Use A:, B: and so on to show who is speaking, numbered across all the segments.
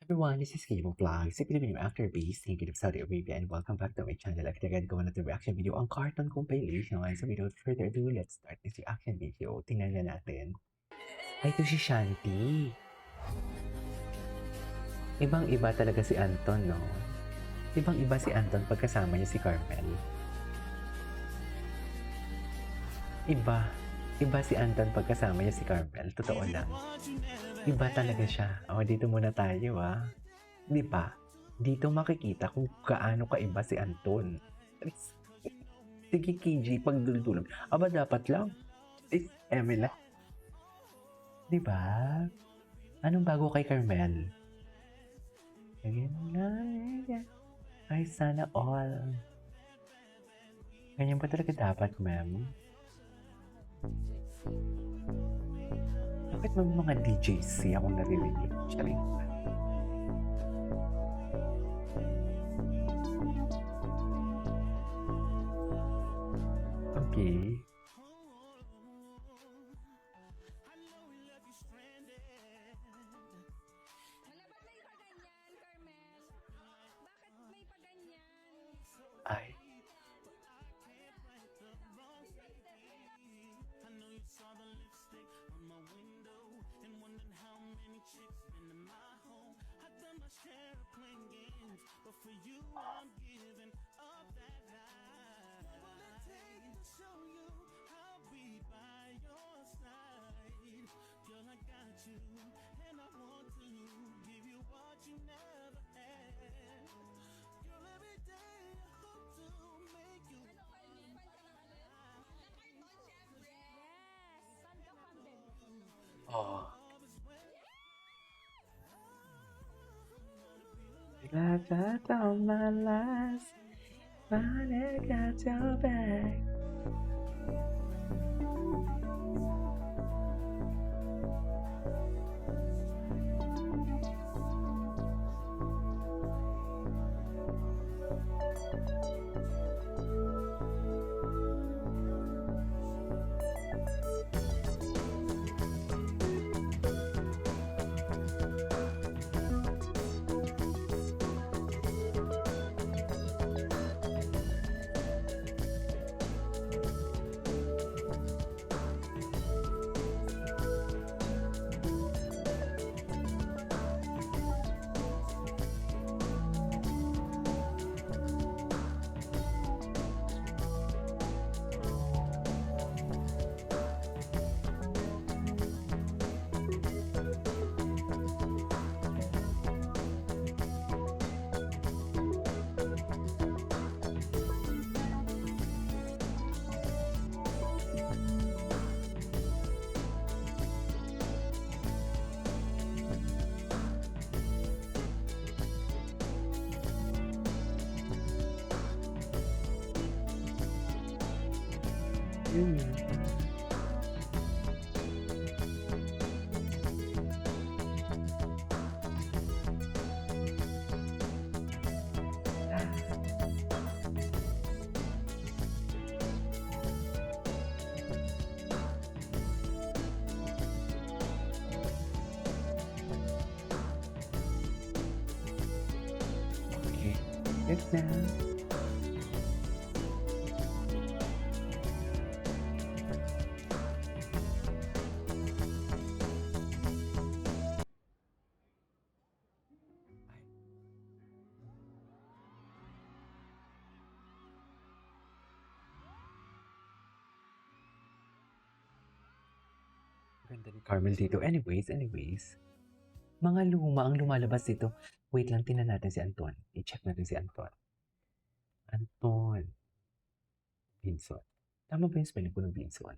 A: Everyone, this is Cable Vlogs, a Filipino actor based in Kingdom of Saudi Arabia, and welcome back to my channel. Agad gawa natin reaction video ang cartoon compilation. So without further ado, let's start this reaction video. Tingnan na natin. Ay, ito si Shanti. Ibang-iba talaga si Anton, no? Ibang-iba si Anton pagkasama niya si Carmel. Iba si Anton pagkasama niya si Carmel. Totoo lang. Iba talaga siya. O, dito muna tayo, Di ba? Dito makikita kung gaano kaiba si Anton. Sige, KG, pagduldulan. Aba, dapat lang. Emila. Di ba? Anong bago kay Carmel? Ay, sana all. Ganyan ba talaga dapat, ma'am? Bakit may mga DJs akong naririnig? Charing. Okay. Ay. Oh. Got all my life, finally got your back. Okay, good now. Ganda ni Carmel dito. Anyways. Mga luma ang lumalabas dito. Wait lang, tingnan natin si Anton. I-check natin si Anton. Anton. Binson. Tama ba yung spelling ko ng Binson?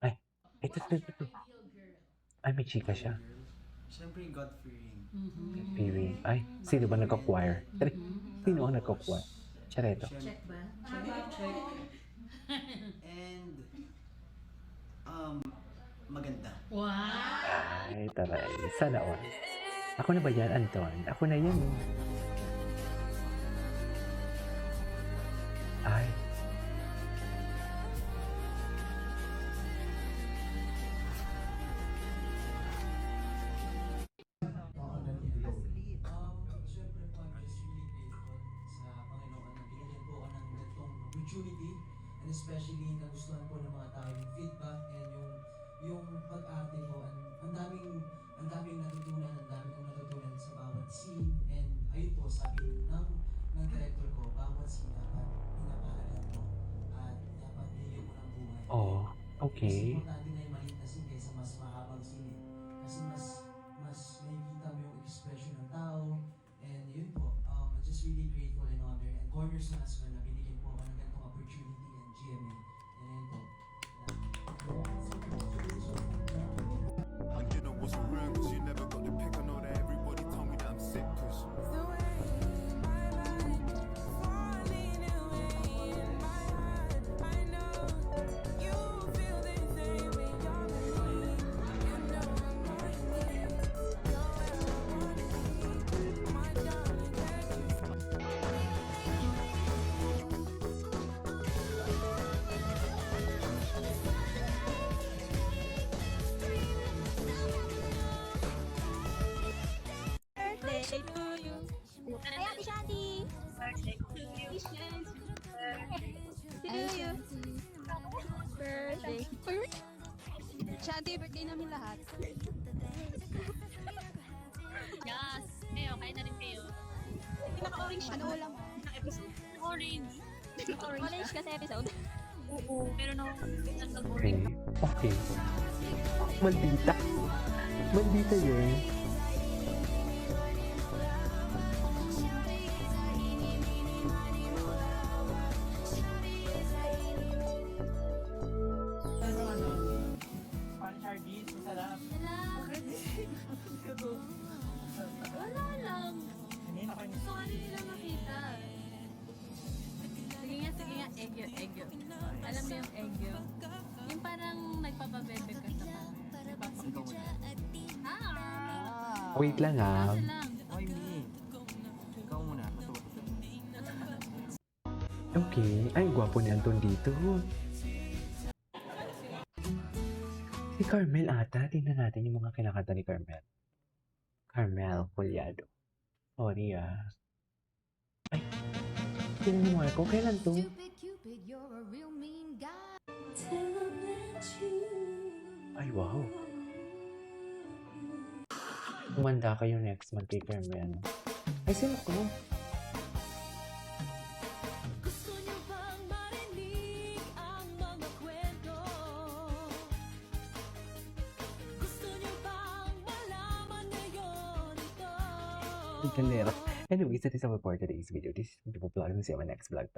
A: Ay, ito. Ay, may chika siya.
B: Siyempre, God-fearing.
A: God-fearing. Ay, sino ba nagka-choir? Sino ang nagka-choir? Chareto.
C: Check ba?
B: Check. And, maganda.
C: Wow!
A: Ay, taray. Sana all. Ako na ba yan, Anton? Ako na yan. Ay.
C: And especially nagustuhan po ng mga tao yung feedback and yung pag-arte ko. Ang daming natutunan, ang dami kong natutunan sa bawat scene. And ayun po, sabi ng director ko, bawat scene dapat pinapahalagan mo at dapat bigyan mo ng buhay.
A: Oh,
C: Mas
A: okay.
C: importante na yung maliit na scene kaysa mas mahabang scene. Kasi mas makikita mo yung expression ng tao. And yun po, I'm just really grateful and honored. And Cornerstone as well na binigyan po ako ng ganitong opportunity and GMA. And ayun po.
D: And you know what's wrong, cause you never got the pick. I know that everybody told me that I'm sick, cause
E: Birthday to you. Ay, Ate Shanti! Birthday to you. To you. Birthday. Shanti, birthday namin lahat.
F: Yes. Kayo, kain na rin kayo.
E: Naka-orange ano ulam?
F: Orange.
E: Orange kasi episode.
F: Oo. Pero no,
A: Okay. Okay. Maldita. Maldita yun.
F: wala lang. Gusto ka nila makita. Sige nga, egyo. Alam mo yung egyo? Yung parang nagpapabebe ka sa kanya.
A: Wait lang ah.
F: Kaso lang.
B: Why me? Ikaw muna, matuwa.
A: Okay. Ay, gwapo ni Anton dito. Si Carmel ata. Tingnan natin yung mga kinakanta ni Carmel. Carmel Collado. Sorry ah. Ay. Tingnan mo Marco. Kailan to?
G: Stupid Cupid, you're a real mean guy.
A: Ay, wow. Kumanda kayo next month kay Carmel. Ay, sino ko?
G: Gusto niyo bang marinig ang mga kwento? Gusto niyo bang malaman ngayon ito?
A: Ang kalera. Anyways, that is our for today's video. This is the vlog. See you on my next vlog.